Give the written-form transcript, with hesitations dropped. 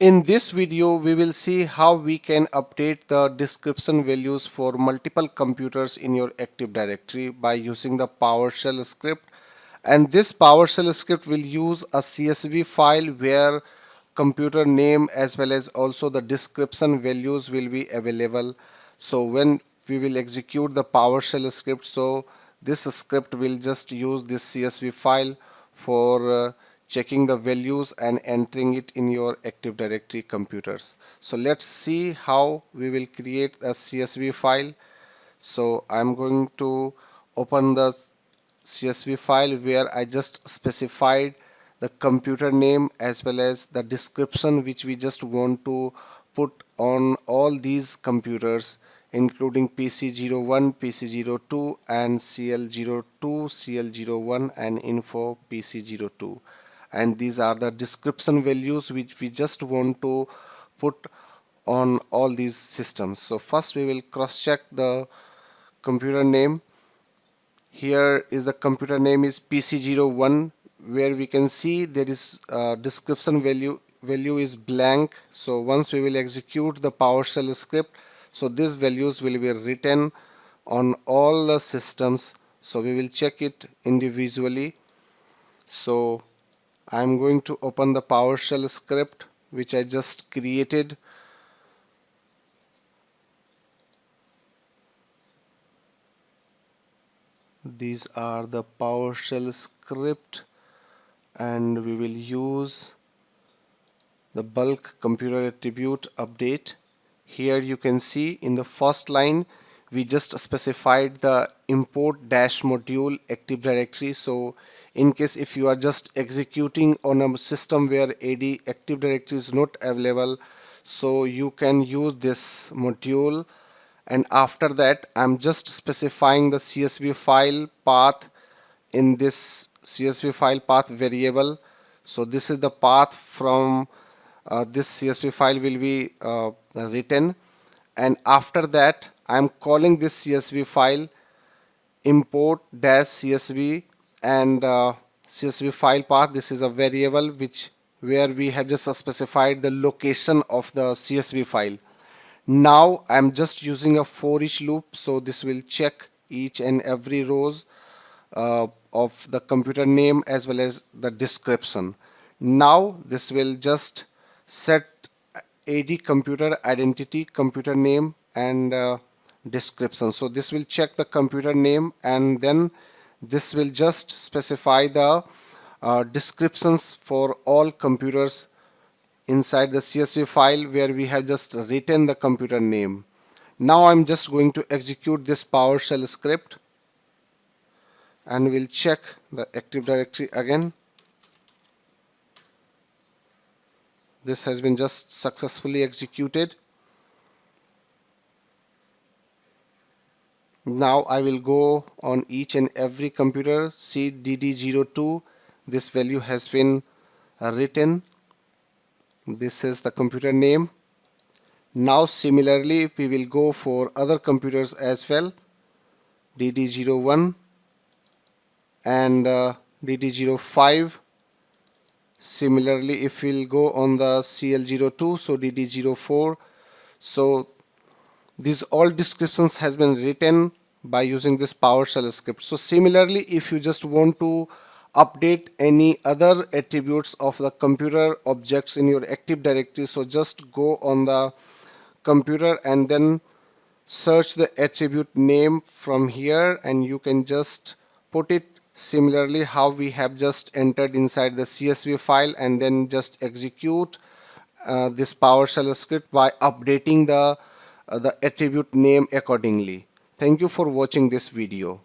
In this video, we will see how we can update the description values for multiple computers in your Active Directory by using the PowerShell script. And this PowerShell script will use a CSV file where computer name as well as also the description values will be available. So when we will execute the PowerShell script, so this script will just use this CSV file for checking the values and entering it in your Active Directory computers. So let's see how we will create a CSV file. So I'm going to open the CSV file where I just specified the computer name as well as the description which we just want to put on all these computers, including PC01, PC02 and CL02, CL01 and info PC02. And these are the description values which we just want to put on all these systems. So first we will cross check the computer name. Here is the computer name is PC01, where we can see there is description value is blank. So once we will execute the PowerShell script, so these values will be written on all the systems. So we will check it individually. So I'm going to open the PowerShell script which I just created. These are the PowerShell script, and we will use the bulk computer attribute update. Here you can see in the first line we just specified the import-module Active Directory. So in case if you are just executing on a system where Active Directory is not available, so you can use this module. And after that I'm just specifying the CSV file path in this CSV file path variable. So this is the path from this CSV file will be written, and after that I'm calling this CSV file import-csv and CSV file path. This is a variable where we have just specified the location of the CSV file. Now I'm just using a for each loop, so this will check each and every rows of the computer name as well as the description. Now this will just set AD computer identity, computer name and description. So this will check the computer name, and then this will just specify the descriptions for all computers inside the CSV file where we have just written the computer name. Now I'm just going to execute this PowerShell script and we'll check the Active Directory again. This has been just successfully executed. Now I will go on each and every computer. See DD02, this value has been written. This is the computer name. Now similarly we will go for other computers as well. DD01 and DD05. Similarly if we'll go on the CL02, so DD04. So these all descriptions has been written by using this PowerShell script. So similarly if you just want to update any other attributes of the computer objects in your Active Directory, so just go on the computer and then search the attribute name from here, and you can just put it similarly how we have just entered inside the CSV file, and then just execute this PowerShell script by updating the attribute name accordingly. Thank you for watching this video.